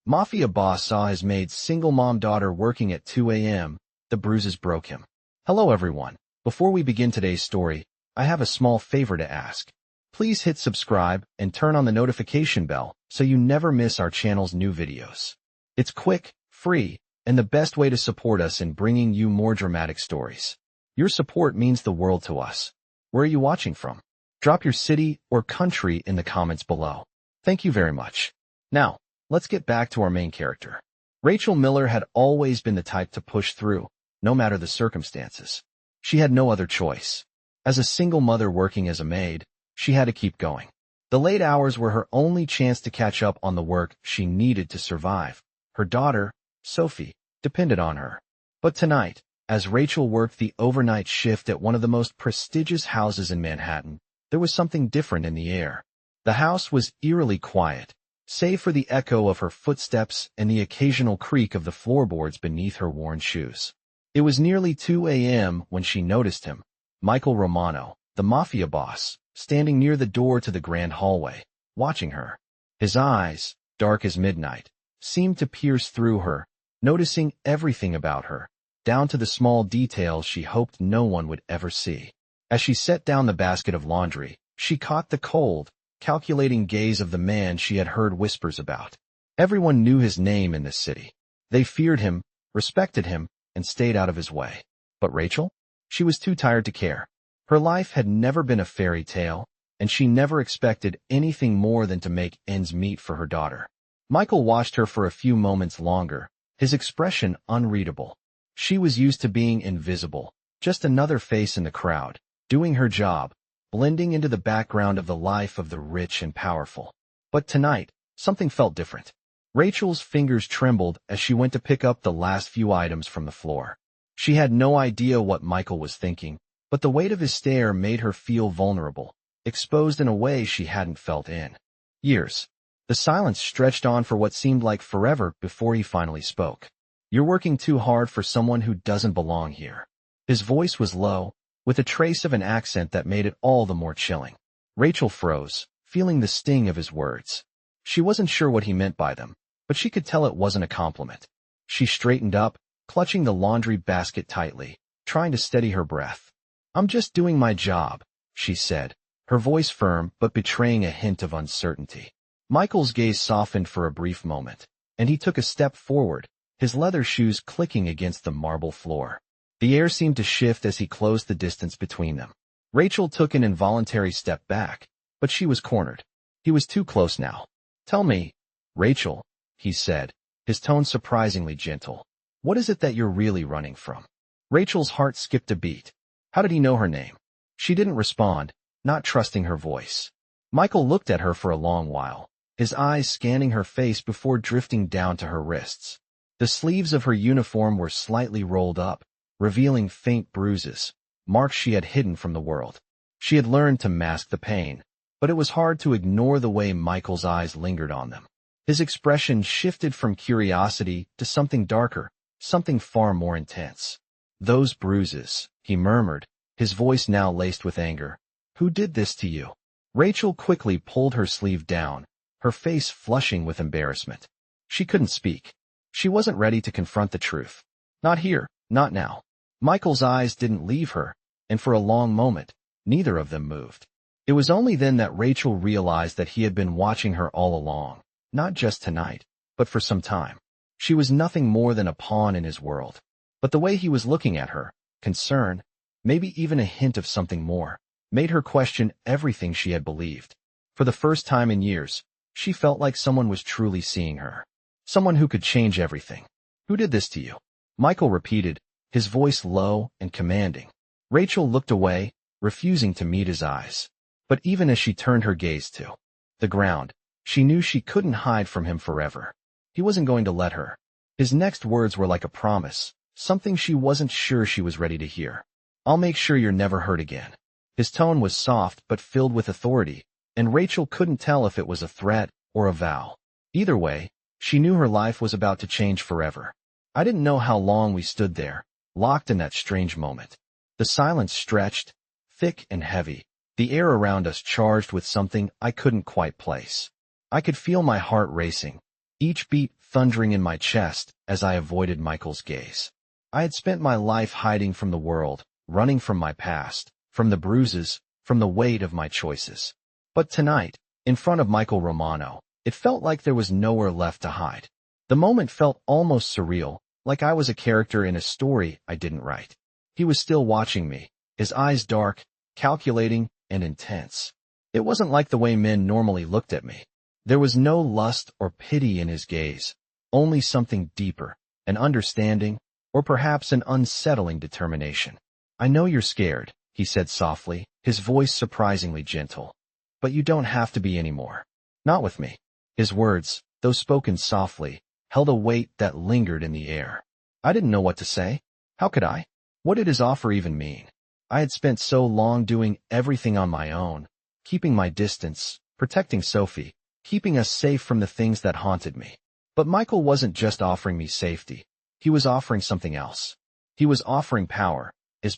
Mafia boss saw his maid's single mom daughter working at 2 a.m. The bruises broke him. Hello everyone. Before we begin today's story, I have a small favor to ask. Please hit subscribe and turn on the notification bell so you never miss our channel's new videos. It's quick, free, and the best way to support us in bringing you more dramatic stories. Your support means the world to us. Where are you watching from? Drop your city or country in the comments below. Thank you very much. Now, let's get back to our main character. Rachel Miller had always been the type to push through, no matter the circumstances. She had no other choice. As a single mother working as a maid, she had to keep going. The late hours were her only chance to catch up on the work she needed to survive. Her daughter, Sophie, depended on her. But tonight, as Rachel worked the overnight shift at one of the most prestigious houses in Manhattan, there was something different in the air. The house was eerily quiet, save for the echo of her footsteps and the occasional creak of the floorboards beneath her worn shoes. It was nearly 2 a.m. when she noticed him, Michael Romano, the Mafia boss, standing near the door to the grand hallway, watching her. His eyes, dark as midnight, seemed to pierce through her, noticing everything about her, down to the small details she hoped no one would ever see. As she set down the basket of laundry, she caught the cold, calculating gaze of the man she had heard whispers about. Everyone knew his name in this city. They feared him, respected him, and stayed out of his way. But Rachel? She was too tired to care. Her life had never been a fairy tale, and she never expected anything more than to make ends meet for her daughter. Michael watched her for a few moments longer, his expression unreadable. She was used to being invisible, just another face in the crowd, doing her job, blending into the background of the life of the rich and powerful. But tonight, something felt different. Rachel's fingers trembled as she went to pick up the last few items from the floor. She had no idea what Michael was thinking, but the weight of his stare made her feel vulnerable, exposed in a way she hadn't felt in years. The silence stretched on for what seemed like forever before he finally spoke. "You're working too hard for someone who doesn't belong here." His voice was low, with a trace of an accent that made it all the more chilling. Rachel froze, feeling the sting of his words. She wasn't sure what he meant by them, but she could tell it wasn't a compliment. She straightened up, clutching the laundry basket tightly, trying to steady her breath. "I'm just doing my job," she said, her voice firm but betraying a hint of uncertainty. Michael's gaze softened for a brief moment, and he took a step forward, his leather shoes clicking against the marble floor. The air seemed to shift as he closed the distance between them. Rachel took an involuntary step back, but she was cornered. He was too close now. "Tell me, Rachel," he said, his tone surprisingly gentle. "What is it that you're really running from?" Rachel's heart skipped a beat. How did he know her name? She didn't respond, not trusting her voice. Michael looked at her for a long while, his eyes scanning her face before drifting down to her wrists. The sleeves of her uniform were slightly rolled up, revealing faint bruises, marks she had hidden from the world. She had learned to mask the pain, but it was hard to ignore the way Michael's eyes lingered on them. His expression shifted from curiosity to something darker, something far more intense. "Those bruises," he murmured, his voice now laced with anger. "Who did this to you?" Rachel quickly pulled her sleeve down, her face flushing with embarrassment. She couldn't speak. She wasn't ready to confront the truth. Not here, not now. Michael's eyes didn't leave her, and for a long moment, neither of them moved. It was only then that Rachel realized that he had been watching her all along, not just tonight, but for some time. She was nothing more than a pawn in his world. But the way he was looking at her, concern, maybe even a hint of something more, made her question everything she had believed. For the first time in years, she felt like someone was truly seeing her. Someone who could change everything. "Who did this to you?" Michael repeated, his voice low and commanding. Rachel looked away, refusing to meet his eyes. But even as she turned her gaze to the ground, she knew she couldn't hide from him forever. He wasn't going to let her. His next words were like a promise, something she wasn't sure she was ready to hear. "I'll make sure you're never hurt again." His tone was soft but filled with authority, and Rachel couldn't tell if it was a threat or a vow. Either way, she knew her life was about to change forever. I didn't know how long we stood there, locked in that strange moment. The silence stretched, thick and heavy, the air around us charged with something I couldn't quite place. I could feel my heart racing, each beat thundering in my chest as I avoided Michael's gaze. I had spent my life hiding from the world, running from my past, from the bruises, from the weight of my choices. But tonight, in front of Michael Romano, it felt like there was nowhere left to hide. The moment felt almost surreal, like I was a character in a story I didn't write. He was still watching me, his eyes dark, calculating, and intense. It wasn't like the way men normally looked at me. There was no lust or pity in his gaze, only something deeper, an understanding, or perhaps an unsettling determination. "I know you're scared," he said softly, his voice surprisingly gentle. "But you don't have to be anymore. Not with me." His words, though spoken softly, held a weight that lingered in the air. I didn't know what to say. How could I? What did his offer even mean? I had spent so long doing everything on my own, keeping my distance, protecting Sophie, keeping us safe from the things that haunted me. But Michael wasn't just offering me safety. He was offering something else. He was offering power, his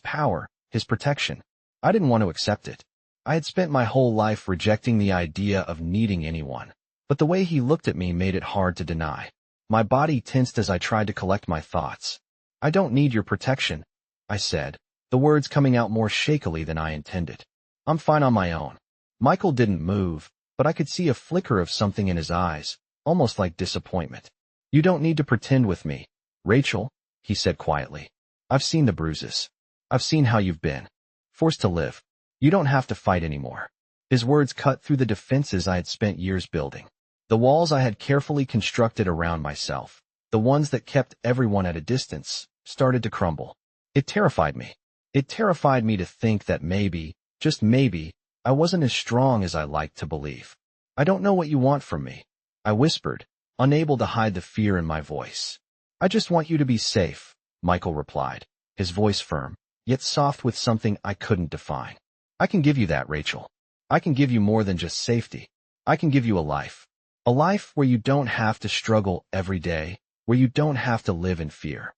protection. I didn't want to accept it. I had spent my whole life rejecting the idea of needing anyone. But the way he looked at me made it hard to deny. My body tensed as I tried to collect my thoughts. "I don't need your protection," I said, the words coming out more shakily than I intended. "I'm fine on my own." Michael didn't move, but I could see a flicker of something in his eyes, almost like disappointment. "You don't need to pretend with me, Rachel," he said quietly. "I've seen the bruises. I've seen how you've been. Forced to live. You don't have to fight anymore." His words cut through the defenses I had spent years building. The walls I had carefully constructed around myself, the ones that kept everyone at a distance, started to crumble. It terrified me. It terrified me to think that maybe, just maybe, I wasn't as strong as I liked to believe. "I don't know what you want from me," I whispered, unable to hide the fear in my voice. "I just want you to be safe," Michael replied, his voice firm, yet soft with something I couldn't define. "I can give you that, Rachel. I can give you more than just safety. I can give you a life. A life where you don't have to struggle every day, where you don't have to live in fear."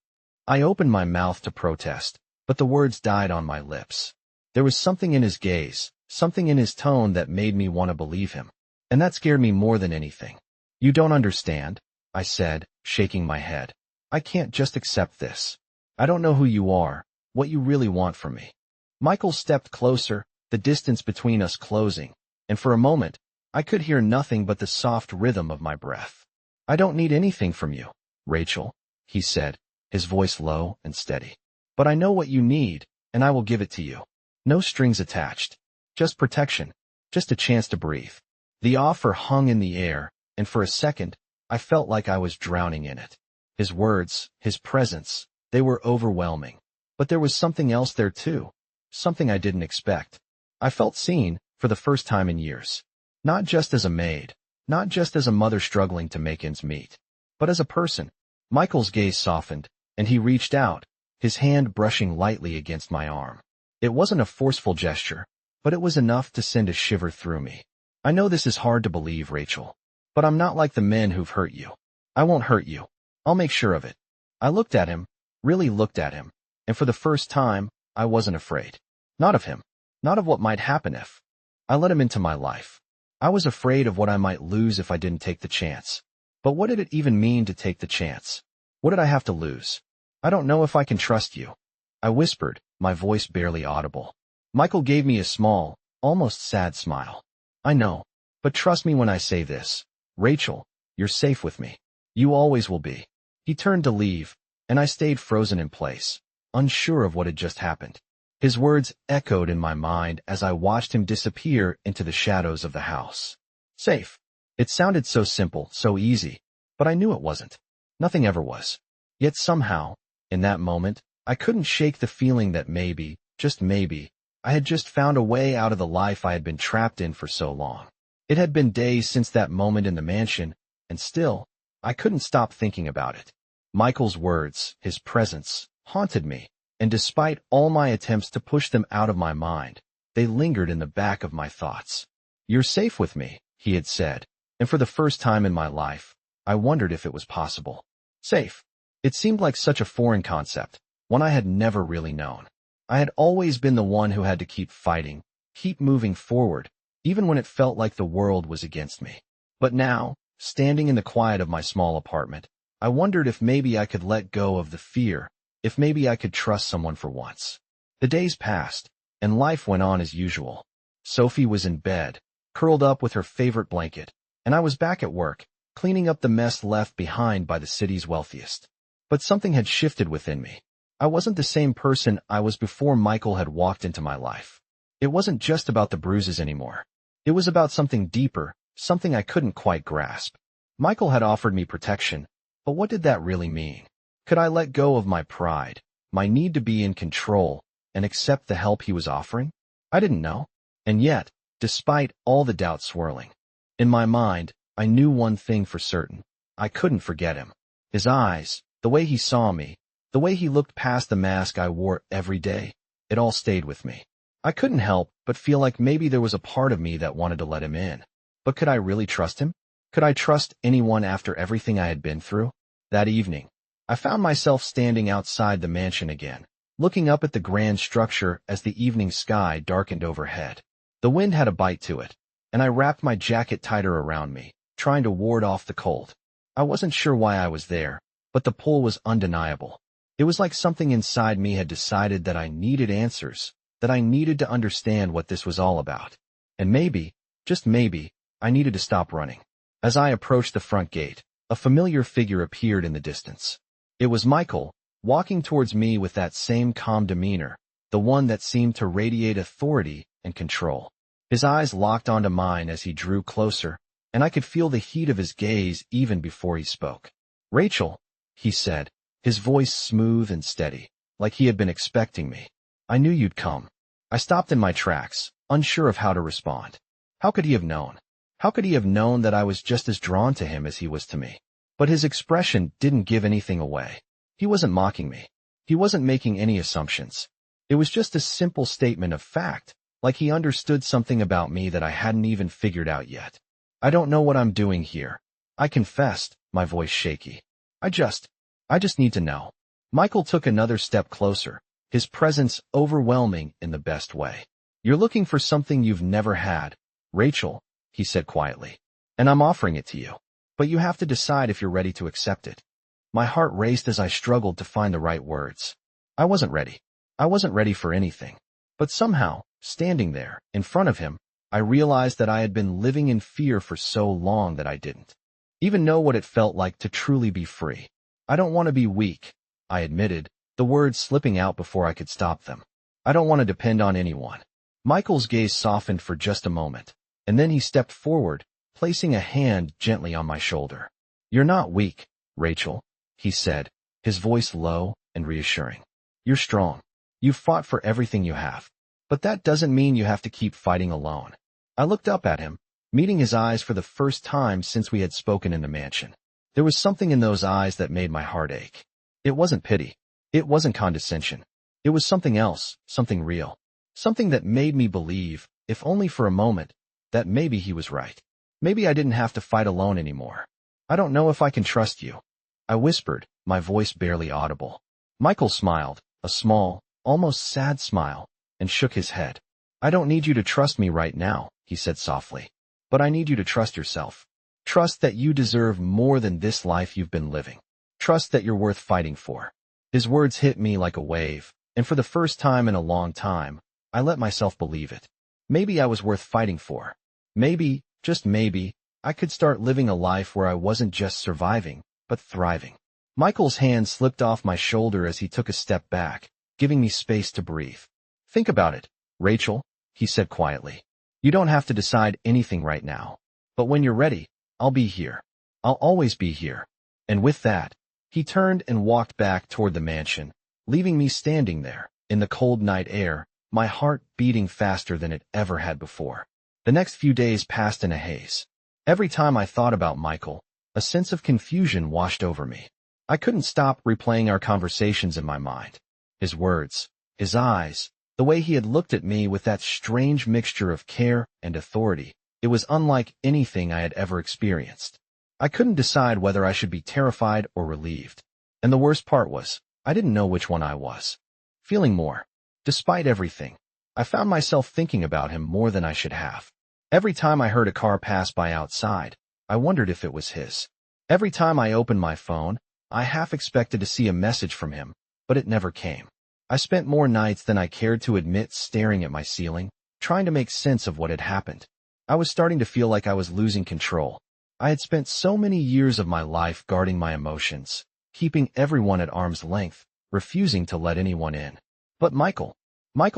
I opened my mouth to protest, but the words died on my lips. There was something in his gaze, something in his tone that made me want to believe him. And that scared me more than anything. "You don't understand," I said, shaking my head. "I can't just accept this. I don't know who you are, what you really want from me." Michael stepped closer, the distance between us closing, and for a moment, I could hear nothing but the soft rhythm of my breath. "I don't need anything from you, Rachel," he said, his voice low and steady. "But I know what you need, and I will give it to you. No strings attached. Just protection. Just a chance to breathe." The offer hung in the air, and for a second, I felt like I was drowning in it. His words, his presence, they were overwhelming. But there was something else there too. Something I didn't expect. I felt seen, for the first time in years. Not just as a maid, not just as a mother struggling to make ends meet, but as a person. Michael's gaze softened, and he reached out, his hand brushing lightly against my arm. It wasn't a forceful gesture, but it was enough to send a shiver through me. "I know this is hard to believe, Rachel, but I'm not like the men who've hurt you. I won't hurt you. I'll make sure of it." I looked at him, really looked at him, and for the first time, I wasn't afraid. Not of him, not of what might happen if I let him into my life. I was afraid of what I might lose if I didn't take the chance. But what did it even mean to take the chance? What did I have to lose? "I don't know if I can trust you," I whispered, my voice barely audible. Michael gave me a small, almost sad smile. "I know, but trust me when I say this. Rachel, you're safe with me. You always will be." He turned to leave, and I stayed frozen in place, unsure of what had just happened. His words echoed in my mind as I watched him disappear into the shadows of the house. Safe. It sounded so simple, so easy, but I knew it wasn't. Nothing ever was. Yet somehow, in that moment, I couldn't shake the feeling that maybe, just maybe, I had just found a way out of the life I had been trapped in for so long. It had been days since that moment in the mansion, and still, I couldn't stop thinking about it. Michael's words, his presence, haunted me, and despite all my attempts to push them out of my mind, they lingered in the back of my thoughts. "You're safe with me," he had said, and for the first time in my life, I wondered if it was possible. Safe. It seemed like such a foreign concept, one I had never really known. I had always been the one who had to keep fighting, keep moving forward, even when it felt like the world was against me. But now, standing in the quiet of my small apartment, I wondered if maybe I could let go of the fear, if maybe I could trust someone for once. The days passed, and life went on as usual. Sophie was in bed, curled up with her favorite blanket, and I was back at work, cleaning up the mess left behind by the city's wealthiest. But something had shifted within me. I wasn't the same person I was before Michael had walked into my life. It wasn't just about the bruises anymore. It was about something deeper, something I couldn't quite grasp. Michael had offered me protection, but what did that really mean? Could I let go of my pride, my need to be in control, and accept the help he was offering? I didn't know. And yet, despite all the doubt swirling in my mind, I knew one thing for certain. I couldn't forget him. His eyes, the way he saw me, the way he looked past the mask I wore every day, it all stayed with me. I couldn't help but feel like maybe there was a part of me that wanted to let him in. But could I really trust him? Could I trust anyone after everything I had been through? That evening, I found myself standing outside the mansion again, looking up at the grand structure as the evening sky darkened overhead. The wind had a bite to it, and I wrapped my jacket tighter around me, trying to ward off the cold. I wasn't sure why I was there, but the pull was undeniable. It was like something inside me had decided that I needed answers, that I needed to understand what this was all about. And maybe, just maybe, I needed to stop running. As I approached the front gate, a familiar figure appeared in the distance. It was Michael, walking towards me with that same calm demeanor, the one that seemed to radiate authority and control. His eyes locked onto mine as he drew closer, and I could feel the heat of his gaze even before he spoke. "Rachel," he said, his voice smooth and steady, like he had been expecting me. "I knew you'd come." I stopped in my tracks, unsure of how to respond. How could he have known? How could he have known that I was just as drawn to him as he was to me? But his expression didn't give anything away. He wasn't mocking me. He wasn't making any assumptions. It was just a simple statement of fact, like he understood something about me that I hadn't even figured out yet. "I don't know what I'm doing here," I confessed, my voice shaky. I just need to know." Michael took another step closer, his presence overwhelming in the best way. "You're looking for something you've never had, Rachel," he said quietly, "and I'm offering it to you. But you have to decide if you're ready to accept it." My heart raced as I struggled to find the right words. I wasn't ready. I wasn't ready for anything. But somehow, standing there, in front of him, I realized that I had been living in fear for so long that I didn't even know what it felt like to truly be free. "I don't want to be weak," I admitted, the words slipping out before I could stop them. "I don't want to depend on anyone." Michael's gaze softened for just a moment, and then he stepped forward, placing a hand gently on my shoulder. "You're not weak, Rachel," he said, his voice low and reassuring. "You're strong. You've fought for everything you have. But that doesn't mean you have to keep fighting alone." I looked up at him, meeting his eyes for the first time since we had spoken in the mansion. There was something in those eyes that made my heart ache. It wasn't pity. It wasn't condescension. It was something else, something real. Something that made me believe, if only for a moment, that maybe he was right. Maybe I didn't have to fight alone anymore. "I don't know if I can trust you," I whispered, my voice barely audible. Michael smiled, a small, almost sad smile, and shook his head. "I don't need you to trust me right now," he said softly. "But I need you to trust yourself. Trust that you deserve more than this life you've been living. Trust that you're worth fighting for." His words hit me like a wave, and for the first time in a long time, I let myself believe it. Maybe I was worth fighting for. Maybe, just maybe, I could start living a life where I wasn't just surviving, but thriving. Michael's hand slipped off my shoulder as he took a step back, giving me space to breathe. "Think about it, Rachel," he said quietly. "You don't have to decide anything right now. But when you're ready, I'll be here. I'll always be here." And with that, he turned and walked back toward the mansion, leaving me standing there, in the cold night air, my heart beating faster than it ever had before. The next few days passed in a haze. Every time I thought about Michael, a sense of confusion washed over me. I couldn't stop replaying our conversations in my mind. His words, his eyes, the way he had looked at me with that strange mixture of care and authority, it was unlike anything I had ever experienced. I couldn't decide whether I should be terrified or relieved. And the worst part was, I didn't know which one I was. Feeling more. Despite everything, I found myself thinking about him more than I should have. Every time I heard a car pass by outside, I wondered if it was his. Every time I opened my phone, I half expected to see a message from him, but it never came. I spent more nights than I cared to admit staring at my ceiling, trying to make sense of what had happened. I was starting to feel like I was losing control. I had spent so many years of my life guarding my emotions, keeping everyone at arm's length, refusing to let anyone in. But Michael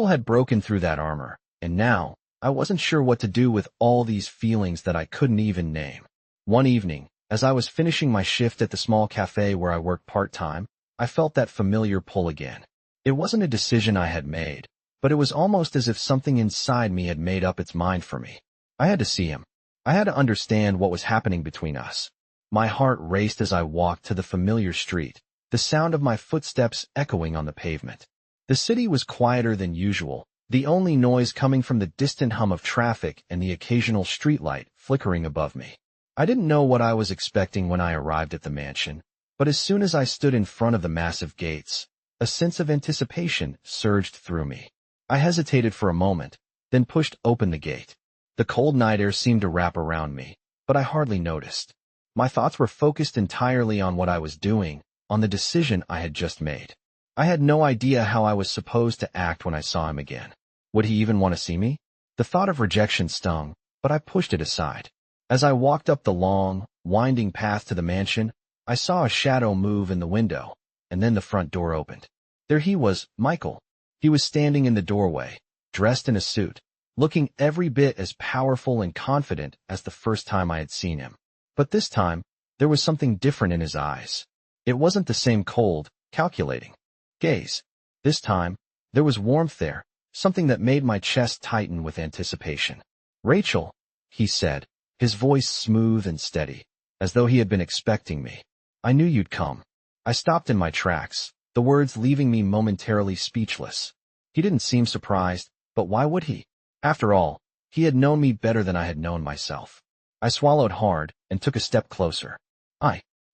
had broken through that armor, and now, I wasn't sure what to do with all these feelings that I couldn't even name. One evening, as I was finishing my shift at the small cafe where I worked part-time, I felt that familiar pull again. It wasn't a decision I had made, but it was almost as if something inside me had made up its mind for me. I had to see him. I had to understand what was happening between us. My heart raced as I walked to the familiar street, the sound of my footsteps echoing on the pavement. The city was quieter than usual, the only noise coming from the distant hum of traffic and the occasional streetlight flickering above me. I didn't know what I was expecting when I arrived at the mansion, but as soon as I stood in front of the massive gates, a sense of anticipation surged through me. I hesitated for a moment, then pushed open the gate. The cold night air seemed to wrap around me, but I hardly noticed. My thoughts were focused entirely on what I was doing, on the decision I had just made. I had no idea how I was supposed to act when I saw him again. Would he even want to see me? The thought of rejection stung, but I pushed it aside. As I walked up the long, winding path to the mansion, I saw a shadow move in the window, and then the front door opened. There he was, Michael. He was standing in the doorway, dressed in a suit, looking every bit as powerful and confident as the first time I had seen him. But this time, there was something different in his eyes. It wasn't the same cold, calculating gaze. This time, there was warmth there, something that made my chest tighten with anticipation. "Rachel," he said, his voice smooth and steady, as though he had been expecting me. "I knew you'd come." I stopped in my tracks, the words leaving me momentarily speechless. He didn't seem surprised, but why would he? After all, he had known me better than I had known myself. I swallowed hard and took a step closer.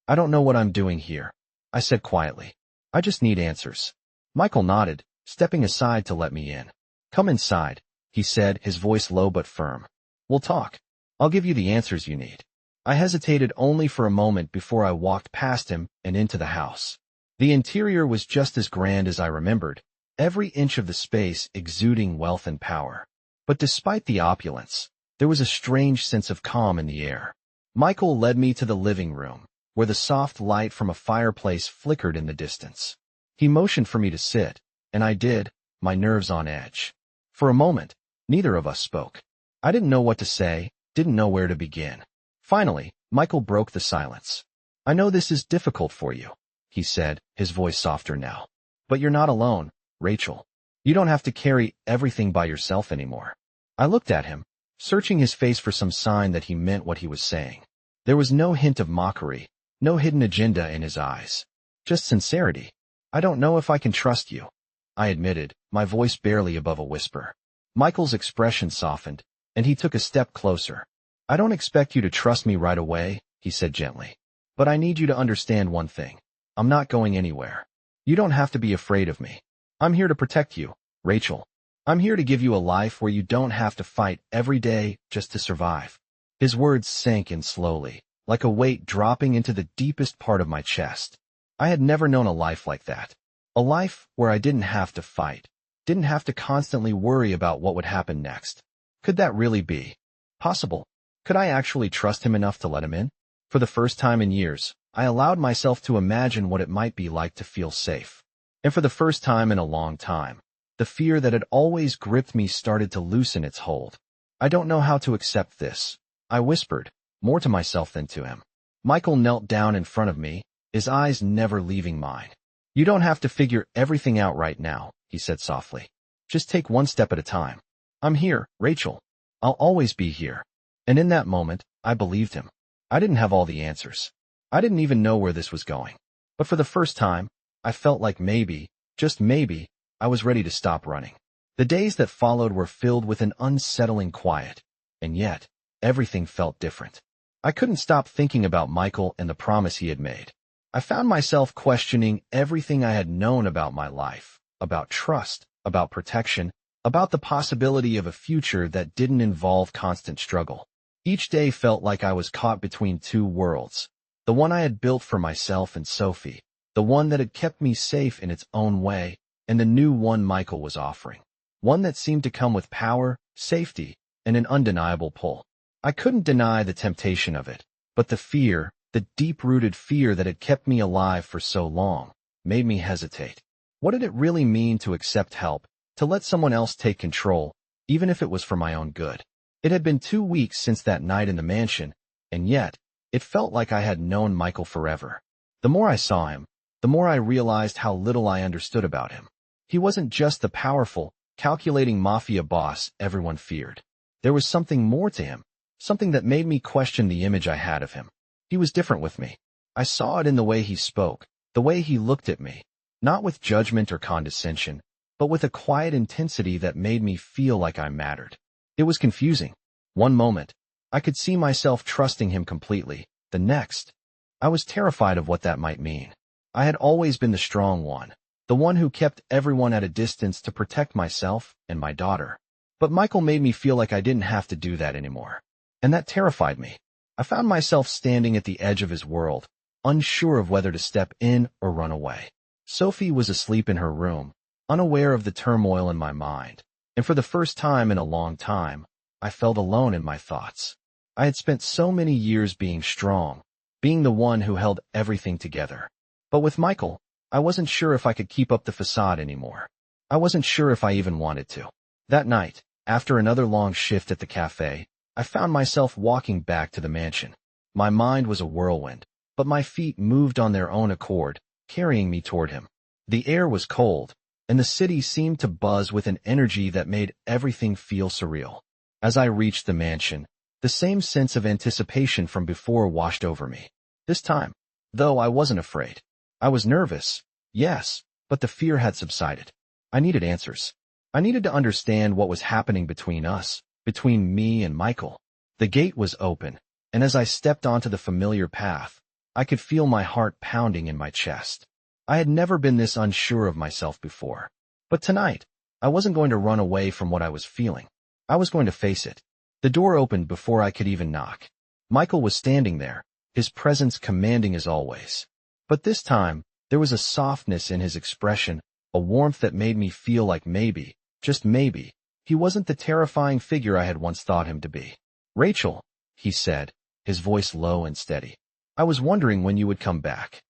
I don't know what I'm doing here," I said quietly. "I just need answers." Michael nodded, stepping aside to let me in. "Come inside," he said, his voice low but firm. "We'll talk. I'll give you the answers you need." I hesitated only for a moment before I walked past him and into the house. The interior was just as grand as I remembered, every inch of the space exuding wealth and power. But despite the opulence, there was a strange sense of calm in the air. Michael led me to the living room, where the soft light from a fireplace flickered in the distance. He motioned for me to sit, and I did, my nerves on edge. For a moment, neither of us spoke. I didn't know what to say, didn't know where to begin. Finally, Michael broke the silence. "I know this is difficult for you," he said, his voice softer now. "But you're not alone, Rachel. You don't have to carry everything by yourself anymore." I looked at him, searching his face for some sign that he meant what he was saying. There was no hint of mockery, no hidden agenda in his eyes. Just sincerity. "I don't know if I can trust you," I admitted, my voice barely above a whisper. Michael's expression softened, and he took a step closer. "I don't expect you to trust me right away," he said gently. "But I need you to understand one thing. I'm not going anywhere. You don't have to be afraid of me. I'm here to protect you, Rachel. I'm here to give you a life where you don't have to fight every day just to survive." His words sank in slowly, like a weight dropping into the deepest part of my chest. I had never known a life like that. A life where I didn't have to fight, didn't have to constantly worry about what would happen next. Could that really be possible? Could I actually trust him enough to let him in? For the first time in years, I allowed myself to imagine what it might be like to feel safe. And for the first time in a long time, the fear that had always gripped me started to loosen its hold. "I don't know how to accept this," I whispered, more to myself than to him. Michael knelt down in front of me, his eyes never leaving mine. "You don't have to figure everything out right now," he said softly. "Just take one step at a time. I'm here, Rachel. I'll always be here." And in that moment, I believed him. I didn't have all the answers. I didn't even know where this was going. But for the first time, I felt like maybe, just maybe, I was ready to stop running. The days that followed were filled with an unsettling quiet, and yet, everything felt different. I couldn't stop thinking about Michael and the promise he had made. I found myself questioning everything I had known about my life, about trust, about protection, about the possibility of a future that didn't involve constant struggle. Each day felt like I was caught between two worlds. The one I had built for myself and Sophie, the one that had kept me safe in its own way, and the new one Michael was offering. One that seemed to come with power, safety, and an undeniable pull. I couldn't deny the temptation of it, but the fear, the deep-rooted fear that had kept me alive for so long, made me hesitate. What did it really mean to accept help, to let someone else take control, even if it was for my own good? It had been 2 weeks since that night in the mansion, and yet, it felt like I had known Michael forever. The more I saw him, the more I realized how little I understood about him. He wasn't just the powerful, calculating Mafia boss everyone feared. There was something more to him, something that made me question the image I had of him. He was different with me. I saw it in the way he spoke, the way he looked at me, not with judgment or condescension, but with a quiet intensity that made me feel like I mattered. It was confusing. One moment, I could see myself trusting him completely. The next, I was terrified of what that might mean. I had always been the strong one, the one who kept everyone at a distance to protect myself and my daughter. But Michael made me feel like I didn't have to do that anymore. And that terrified me. I found myself standing at the edge of his world, unsure of whether to step in or run away. Sophie was asleep in her room, unaware of the turmoil in my mind, and for the first time in a long time, I felt alone in my thoughts. I had spent so many years being strong, being the one who held everything together. But with Michael, I wasn't sure if I could keep up the facade anymore. I wasn't sure if I even wanted to. That night, after another long shift at the cafe, I found myself walking back to the mansion. My mind was a whirlwind, but my feet moved on their own accord, carrying me toward him. The air was cold, and the city seemed to buzz with an energy that made everything feel surreal. As I reached the mansion, the same sense of anticipation from before washed over me. This time, though, I wasn't afraid. I was nervous, yes, but the fear had subsided. I needed answers. I needed to understand what was happening between us, between me and Michael. The gate was open, and as I stepped onto the familiar path, I could feel my heart pounding in my chest. I had never been this unsure of myself before. But tonight, I wasn't going to run away from what I was feeling. I was going to face it. The door opened before I could even knock. Michael was standing there, his presence commanding as always. But this time, there was a softness in his expression, a warmth that made me feel like maybe, just maybe, he wasn't the terrifying figure I had once thought him to be. "Rachel," he said, his voice low and steady. "I was wondering when you would come back."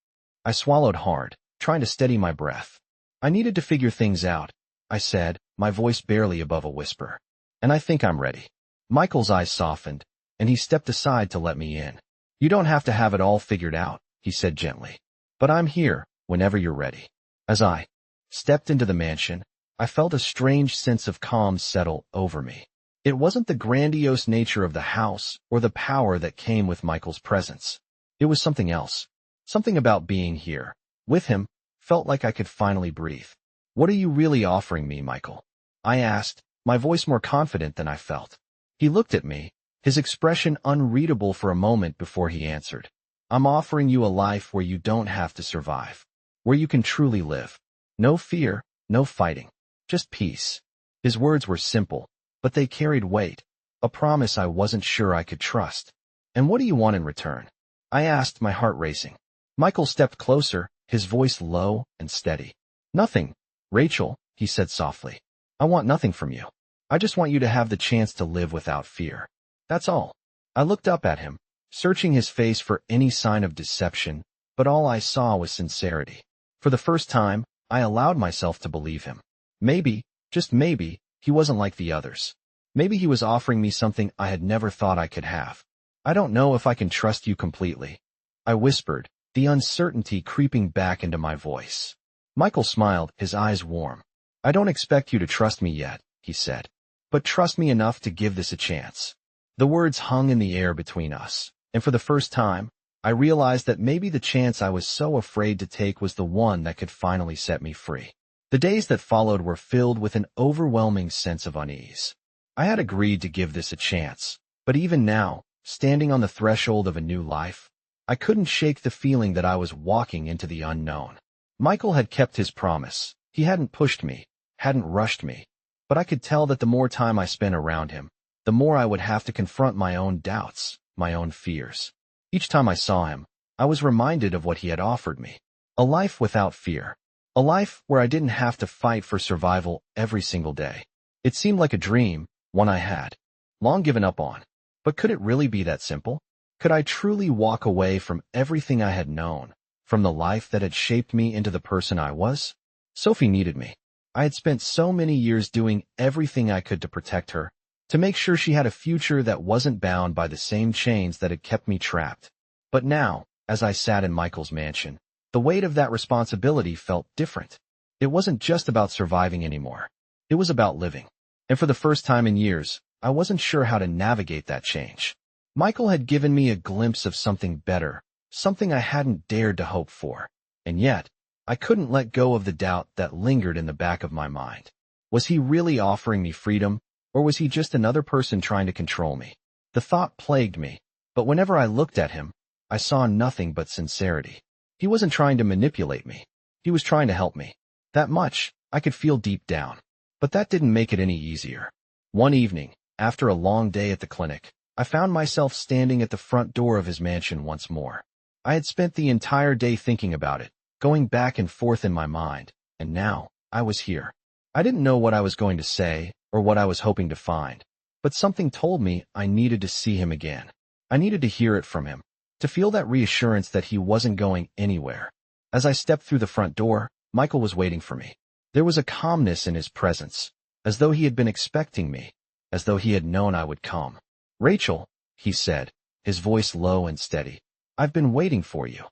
I swallowed hard, trying to steady my breath. "I needed to figure things out," I said, my voice barely above a whisper. "And I think I'm ready." Michael's eyes softened, and he stepped aside to let me in. "You don't have to have it all figured out," he said gently. "But I'm here, whenever you're ready." As I stepped into the mansion, I felt a strange sense of calm settle over me. It wasn't the grandiose nature of the house or the power that came with Michael's presence. It was something else. Something about being here, with him, felt like I could finally breathe. "What are you really offering me, Michael?" I asked, my voice more confident than I felt. He looked at me, his expression unreadable for a moment before he answered. "I'm offering you a life where you don't have to survive, where you can truly live. No fear, no fighting, just peace." His words were simple, but they carried weight, a promise I wasn't sure I could trust. "And what do you want in return?" I asked, my heart racing. Michael stepped closer, his voice low and steady. "Nothing, Rachel," he said softly. "I want nothing from you. I just want you to have the chance to live without fear. That's all." I looked up at him, searching his face for any sign of deception, but all I saw was sincerity. For the first time, I allowed myself to believe him. Maybe, just maybe, he wasn't like the others. Maybe he was offering me something I had never thought I could have. "I don't know if I can trust you completely," I whispered, the uncertainty creeping back into my voice. Michael smiled, his eyes warm. "I don't expect you to trust me yet," he said. "But trust me enough to give this a chance." The words hung in the air between us, and for the first time, I realized that maybe the chance I was so afraid to take was the one that could finally set me free. The days that followed were filled with an overwhelming sense of unease. I had agreed to give this a chance, but even now, standing on the threshold of a new life, I couldn't shake the feeling that I was walking into the unknown. Michael had kept his promise. He hadn't pushed me, hadn't rushed me, but I could tell that the more time I spent around him, the more I would have to confront my own doubts, my own fears. Each time I saw him, I was reminded of what he had offered me. A life without fear. A life where I didn't have to fight for survival every single day. It seemed like a dream, one I had long given up on. But could it really be that simple? Could I truly walk away from everything I had known, from the life that had shaped me into the person I was? Sophie needed me. I had spent so many years doing everything I could to protect her, to make sure she had a future that wasn't bound by the same chains that had kept me trapped. But now, as I sat in Michael's mansion, the weight of that responsibility felt different. It wasn't just about surviving anymore. It was about living. And for the first time in years, I wasn't sure how to navigate that change. Michael had given me a glimpse of something better, something I hadn't dared to hope for. And yet, I couldn't let go of the doubt that lingered in the back of my mind. Was he really offering me freedom, or was he just another person trying to control me? The thought plagued me, but whenever I looked at him, I saw nothing but sincerity. He wasn't trying to manipulate me. He was trying to help me. That much, I could feel deep down. But that didn't make it any easier. One evening, after a long day at the clinic, I found myself standing at the front door of his mansion once more. I had spent the entire day thinking about it, going back and forth in my mind, and now, I was here. I didn't know what I was going to say, or what I was hoping to find, but something told me I needed to see him again. I needed to hear it from him, to feel that reassurance that he wasn't going anywhere. As I stepped through the front door, Michael was waiting for me. There was a calmness in his presence, as though he had been expecting me, as though he had known I would come. "Rachel," he said, his voice low and steady, "I've been waiting for you."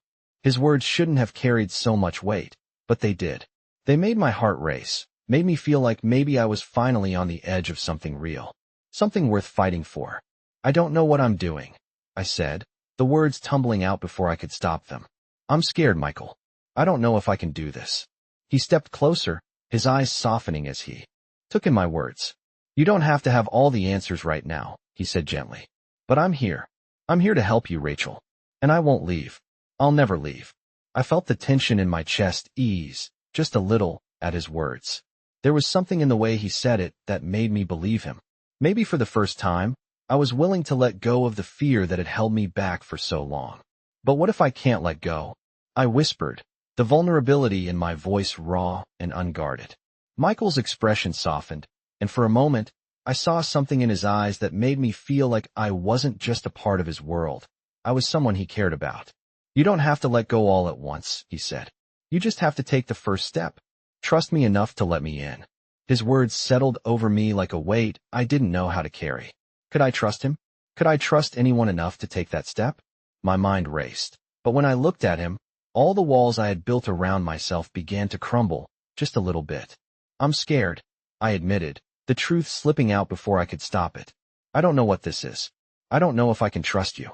His words shouldn't have carried so much weight, but they did. They made my heart race, made me feel like maybe I was finally on the edge of something real, something worth fighting for. "I don't know what I'm doing," I said, the words tumbling out before I could stop them. "I'm scared, Michael. I don't know if I can do this." He stepped closer, his eyes softening as he took in my words. "You don't have to have all the answers right now," he said gently. "But I'm here. I'm here to help you, Rachel. And I won't leave. I'll never leave." I felt the tension in my chest ease, just a little, at his words. There was something in the way he said it that made me believe him. Maybe for the first time, I was willing to let go of the fear that had held me back for so long. "But what if I can't let go?" I whispered, the vulnerability in my voice raw and unguarded. Michael's expression softened, and for a moment, I saw something in his eyes that made me feel like I wasn't just a part of his world. I was someone he cared about. "You don't have to let go all at once," he said. "You just have to take the first step. Trust me enough to let me in." His words settled over me like a weight I didn't know how to carry. Could I trust him? Could I trust anyone enough to take that step? My mind raced. But when I looked at him, all the walls I had built around myself began to crumble, just a little bit. "I'm scared," I admitted, the truth slipping out before I could stop it. "I don't know what this is. I don't know if I can trust you."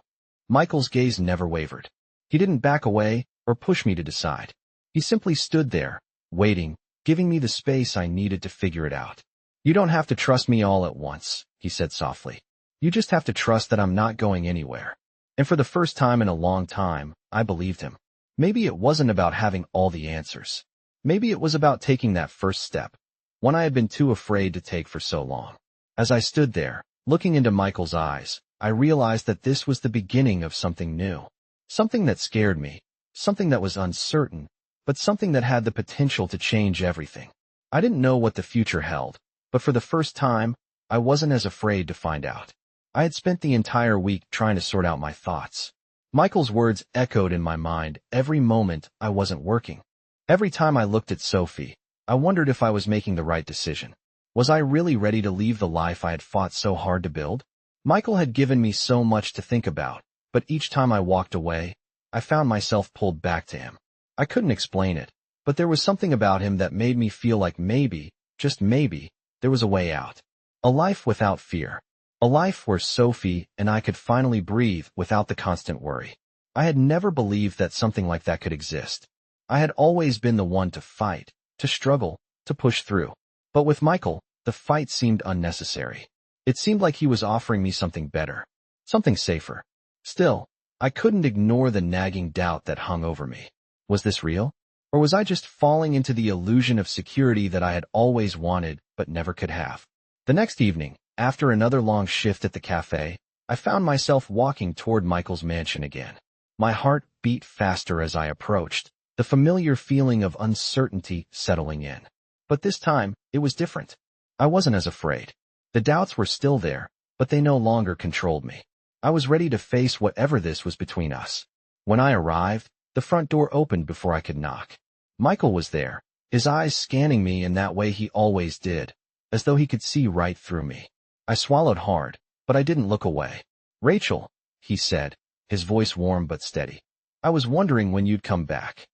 Michael's gaze never wavered. He didn't back away or push me to decide. He simply stood there, waiting, giving me the space I needed to figure it out. "You don't have to trust me all at once," he said softly. "You just have to trust that I'm not going anywhere." And for the first time in a long time, I believed him. Maybe it wasn't about having all the answers. Maybe it was about taking that first step, one I had been too afraid to take for so long. As I stood there, looking into Michael's eyes, I realized that this was the beginning of something new. Something that scared me, something that was uncertain, but something that had the potential to change everything. I didn't know what the future held, but for the first time, I wasn't as afraid to find out. I had spent the entire week trying to sort out my thoughts. Michael's words echoed in my mind every moment I wasn't working. Every time I looked at Sophie, I wondered if I was making the right decision. Was I really ready to leave the life I had fought so hard to build? Michael had given me so much to think about, but each time I walked away, I found myself pulled back to him. I couldn't explain it, but there was something about him that made me feel like maybe, just maybe, there was a way out. A life without fear. A life where Sophie and I could finally breathe without the constant worry. I had never believed that something like that could exist. I had always been the one to fight, to struggle, to push through. But with Michael, the fight seemed unnecessary. It seemed like he was offering me something better, something safer. Still, I couldn't ignore the nagging doubt that hung over me. Was this real? Or was I just falling into the illusion of security that I had always wanted but never could have? The next evening, After another long shift at the cafe, I found myself walking toward Michael's mansion again. My heart beat faster as I approached, the familiar feeling of uncertainty settling in. But this time, it was different. I wasn't as afraid. The doubts were still there, but they no longer controlled me. I was ready to face whatever this was between us. When I arrived, the front door opened before I could knock. Michael was there, his eyes scanning me in that way he always did, as though he could see right through me. I swallowed hard, but I didn't look away. "Rachel," he said, his voice warm but steady. "I was wondering when you'd come back."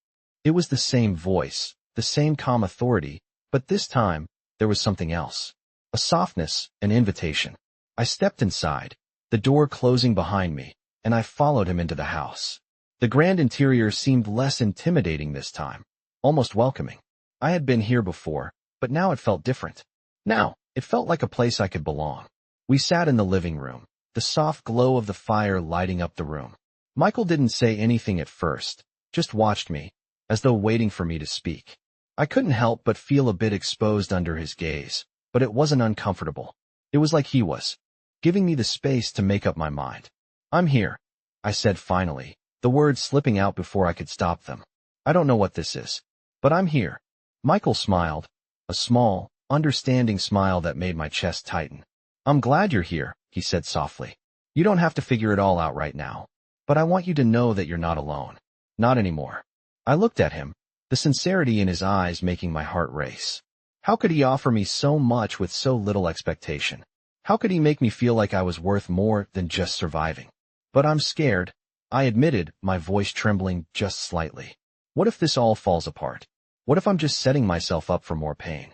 It was the same voice, the same calm authority, but this time, there was something else. A softness, an invitation. I stepped inside, the door closing behind me, and I followed him into the house. The grand interior seemed less intimidating this time, almost welcoming. I had been here before, but now it felt different. Now, it felt like a place I could belong. We sat in the living room, the soft glow of the fire lighting up the room. Michael didn't say anything at first, just watched me, as though waiting for me to speak. I couldn't help but feel a bit exposed under his gaze, but it wasn't uncomfortable. It was like he was, giving me the space to make up my mind. "I'm here," I said finally, the words slipping out before I could stop them. "I don't know what this is, but I'm here." Michael smiled, a small, understanding smile that made my chest tighten. "I'm glad you're here," he said softly. "You don't have to figure it all out right now, but I want you to know that you're not alone. Not anymore." I looked at him, the sincerity in his eyes making my heart race. How could he offer me so much with so little expectation? How could he make me feel like I was worth more than just surviving? "But I'm scared," I admitted, my voice trembling just slightly. "What if this all falls apart? What if I'm just setting myself up for more pain?"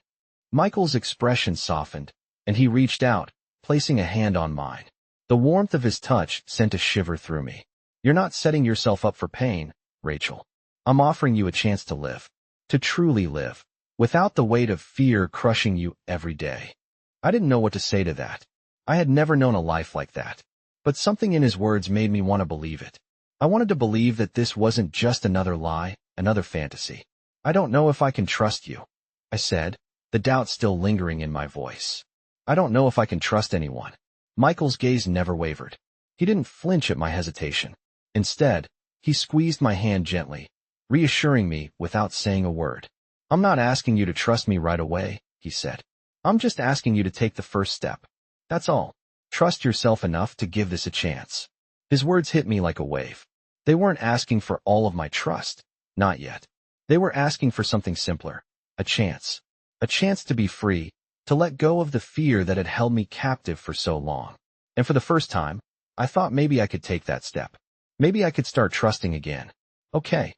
Michael's expression softened, and he reached out, placing a hand on mine. The warmth of his touch sent a shiver through me. "You're not setting yourself up for pain, Rachel. I'm offering you a chance to live. To truly live, without the weight of fear crushing you every day." I didn't know what to say to that. I had never known a life like that. But something in his words made me want to believe it. I wanted to believe that this wasn't just another lie, another fantasy. "I don't know if I can trust you," I said, the doubt still lingering in my voice. "I don't know if I can trust anyone." Michael's gaze never wavered. He didn't flinch at my hesitation. Instead, he squeezed my hand gently, reassuring me without saying a word. "I'm not asking you to trust me right away," he said. "I'm just asking you to take the first step. That's all. Trust yourself enough to give this a chance." His words hit me like a wave. They weren't asking for all of my trust. Not yet. They were asking for something simpler. A chance. A chance to be free, to let go of the fear that had held me captive for so long. And for the first time, I thought maybe I could take that step. Maybe I could start trusting again. "Okay,"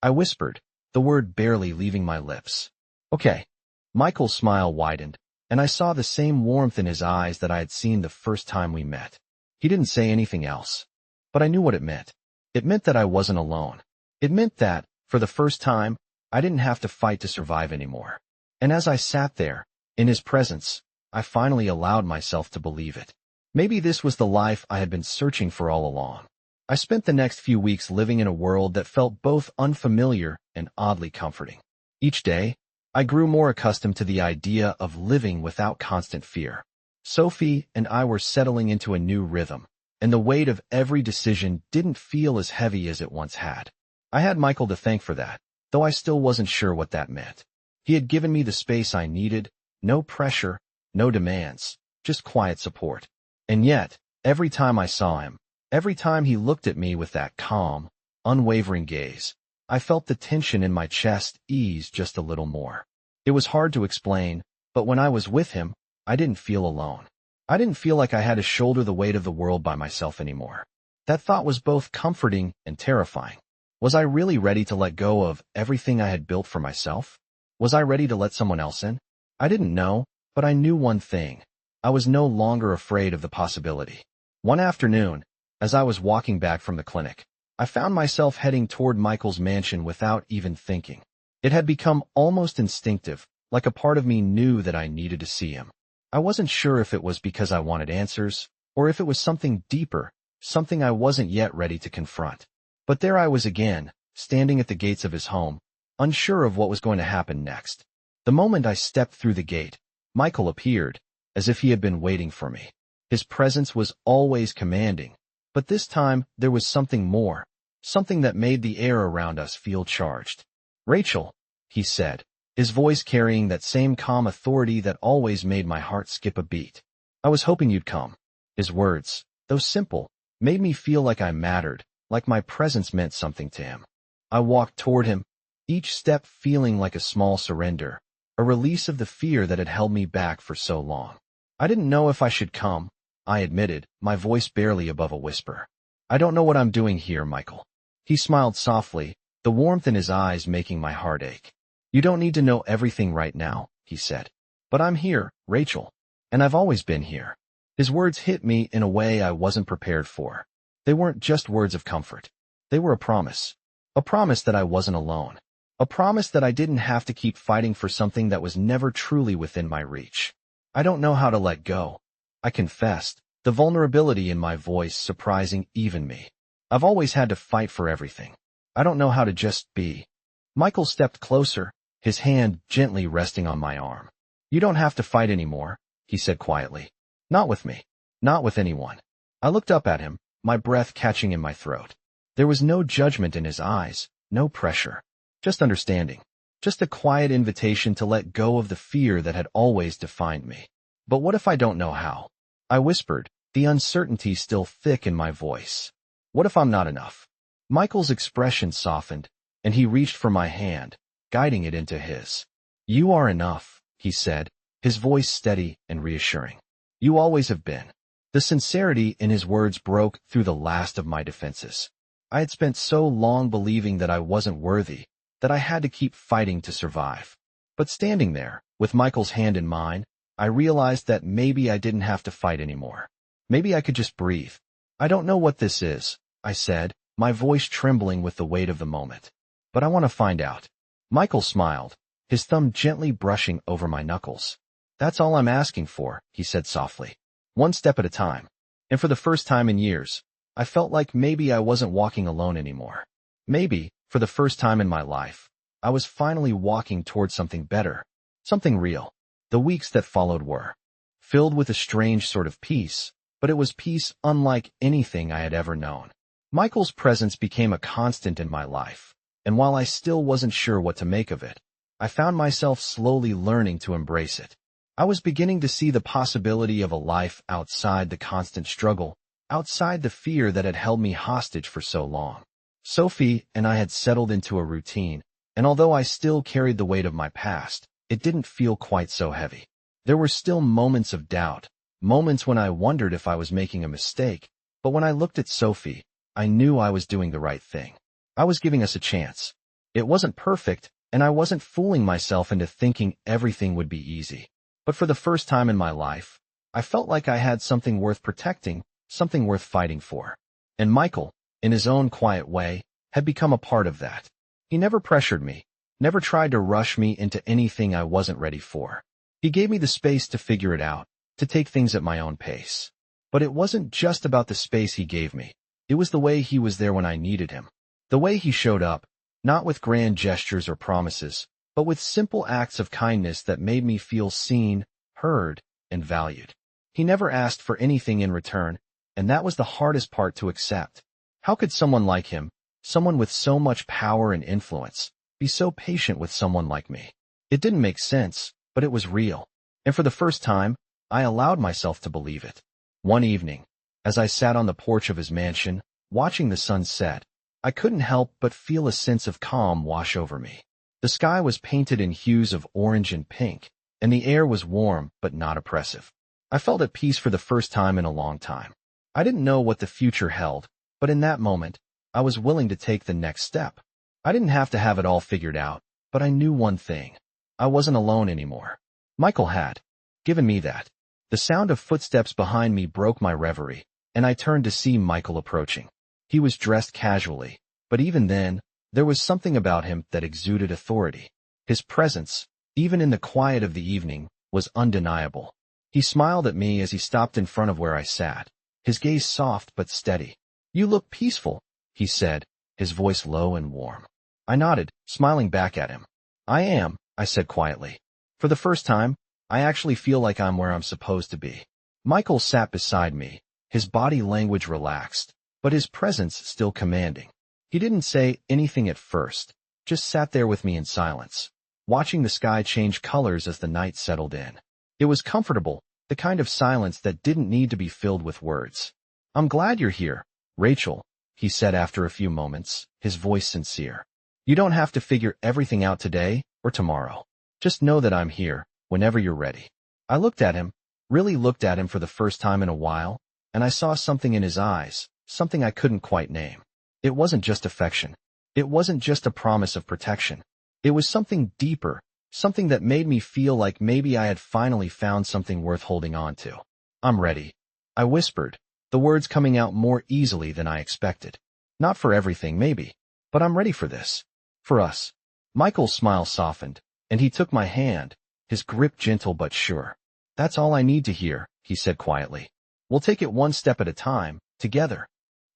I whispered, the word barely leaving my lips. "Okay." Michael's smile widened, and I saw the same warmth in his eyes that I had seen the first time we met. He didn't say anything else, but I knew what it meant. It meant that I wasn't alone. It meant that, for the first time, I didn't have to fight to survive anymore. And as I sat there, in his presence, I finally allowed myself to believe it. Maybe this was the life I had been searching for all along. I spent the next few weeks living in a world that felt both unfamiliar and oddly comforting. Each day, I grew more accustomed to the idea of living without constant fear. Sophie and I were settling into a new rhythm, and the weight of every decision didn't feel as heavy as it once had. I had Michael to thank for that, though I still wasn't sure what that meant. He had given me the space I needed, no pressure, no demands, just quiet support. And yet, every time I saw him, every time he looked at me with that calm, unwavering gaze, I felt the tension in my chest ease just a little more. It was hard to explain, but when I was with him, I didn't feel alone. I didn't feel like I had to shoulder the weight of the world by myself anymore. That thought was both comforting and terrifying. Was I really ready to let go of everything I had built for myself? Was I ready to let someone else in? I didn't know, but I knew one thing. I was no longer afraid of the possibility. One afternoon, as I was walking back from the clinic, I found myself heading toward Michael's mansion without even thinking. It had become almost instinctive, like a part of me knew that I needed to see him. I wasn't sure if it was because I wanted answers, or if it was something deeper, something I wasn't yet ready to confront. But there I was again, standing at the gates of his home, unsure of what was going to happen next. The moment I stepped through the gate, Michael appeared, as if he had been waiting for me. His presence was always commanding, but this time there was something more, something that made the air around us feel charged. "Rachel," he said, his voice carrying that same calm authority that always made my heart skip a beat. "I was hoping you'd come." His words, though simple, made me feel like I mattered, like my presence meant something to him. I walked toward him, each step feeling like a small surrender, a release of the fear that had held me back for so long. "I didn't know if I should come," I admitted, my voice barely above a whisper. "I don't know what I'm doing here, Michael." He smiled softly, the warmth in his eyes making my heart ache. "You don't need to know everything right now," he said. "But I'm here, Rachel. And I've always been here." His words hit me in a way I wasn't prepared for. They weren't just words of comfort. They were a promise. A promise that I wasn't alone. A promise that I didn't have to keep fighting for something that was never truly within my reach. "I don't know how to let go," I confessed, the vulnerability in my voice surprising even me. "I've always had to fight for everything. I don't know how to just be." Michael stepped closer, his hand gently resting on my arm. "You don't have to fight anymore," he said quietly. "Not with me. Not with anyone." I looked up at him, my breath catching in my throat. There was no judgment in his eyes, no pressure. Just understanding. Just a quiet invitation to let go of the fear that had always defined me. "But what if I don't know how?" I whispered, the uncertainty still thick in my voice. "What if I'm not enough?" Michael's expression softened, and he reached for my hand, guiding it into his. "You are enough," he said, his voice steady and reassuring. "You always have been." The sincerity in his words broke through the last of my defenses. I had spent so long believing that I wasn't worthy, that I had to keep fighting to survive. But standing there, with Michael's hand in mine, I realized that maybe I didn't have to fight anymore. Maybe I could just breathe. "I don't know what this is," I said, my voice trembling with the weight of the moment. "But I want to find out." Michael smiled, his thumb gently brushing over my knuckles. "That's all I'm asking for," he said softly. "One step at a time." And for the first time in years, I felt like maybe I wasn't walking alone anymore. Maybe, for the first time in my life, I was finally walking towards something better, something real. The weeks that followed were filled with a strange sort of peace, but it was peace unlike anything I had ever known. Michael's presence became a constant in my life, and while I still wasn't sure what to make of it, I found myself slowly learning to embrace it. I was beginning to see the possibility of a life outside the constant struggle, outside the fear that had held me hostage for so long. Sophie and I had settled into a routine, and although I still carried the weight of my past, it didn't feel quite so heavy. There were still moments of doubt, moments when I wondered if I was making a mistake, but when I looked at Sophie, I knew I was doing the right thing. I was giving us a chance. It wasn't perfect, and I wasn't fooling myself into thinking everything would be easy. But for the first time in my life, I felt like I had something worth protecting, something worth fighting for. And Michael, in his own quiet way, had become a part of that. He never pressured me, never tried to rush me into anything I wasn't ready for. He gave me the space to figure it out, to take things at my own pace. But it wasn't just about the space he gave me. It was the way he was there when I needed him. The way he showed up, not with grand gestures or promises, but with simple acts of kindness that made me feel seen, heard, and valued. He never asked for anything in return, and that was the hardest part to accept. How could someone like him, someone with so much power and influence, be so patient with someone like me? It didn't make sense, but it was real. And for the first time, I allowed myself to believe it. One evening, as I sat on the porch of his mansion, watching the sun set, I couldn't help but feel a sense of calm wash over me. The sky was painted in hues of orange and pink, and the air was warm but not oppressive. I felt at peace for the first time in a long time. I didn't know what the future held, but in that moment, I was willing to take the next step. I didn't have to have it all figured out, but I knew one thing. I wasn't alone anymore. Michael had given me that. The sound of footsteps behind me broke my reverie, and I turned to see Michael approaching. He was dressed casually, but even then, there was something about him that exuded authority. His presence, even in the quiet of the evening, was undeniable. He smiled at me as he stopped in front of where I sat, his gaze soft but steady. "You look peaceful," he said, his voice low and warm. I nodded, smiling back at him. "I am," I said quietly. For the first time, I actually feel like I'm where I'm supposed to be. Michael sat beside me, his body language relaxed, but his presence still commanding. He didn't say anything at first, just sat there with me in silence, watching the sky change colors as the night settled in. It was comfortable, the kind of silence that didn't need to be filled with words. "I'm glad you're here, Rachel," he said after a few moments, his voice sincere. "You don't have to figure everything out today or tomorrow. Just know that I'm here, whenever you're ready." I looked at him, really looked at him for the first time in a while, and I saw something in his eyes, something I couldn't quite name. It wasn't just affection. It wasn't just a promise of protection. It was something deeper, something that made me feel like maybe I had finally found something worth holding on to. "I'm ready," I whispered, the words coming out more easily than I expected. "Not for everything, maybe, but I'm ready for this. For us." Michael's smile softened, and he took my hand, his grip gentle but sure. "That's all I need to hear," he said quietly. "We'll take it one step at a time, together."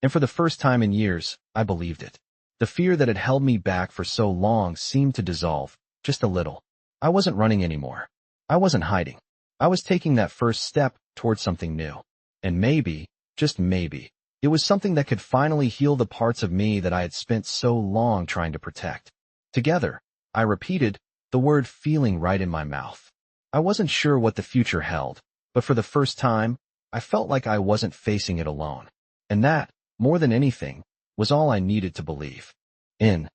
And for the first time in years, I believed it. The fear that had held me back for so long seemed to dissolve, just a little. I wasn't running anymore. I wasn't hiding. I was taking that first step towards something new. And maybe, just maybe, it was something that could finally heal the parts of me that I had spent so long trying to protect. Together, I repeated, the word feeling right in my mouth. I wasn't sure what the future held, but for the first time, I felt like I wasn't facing it alone. And that, more than anything, was all I needed to believe in.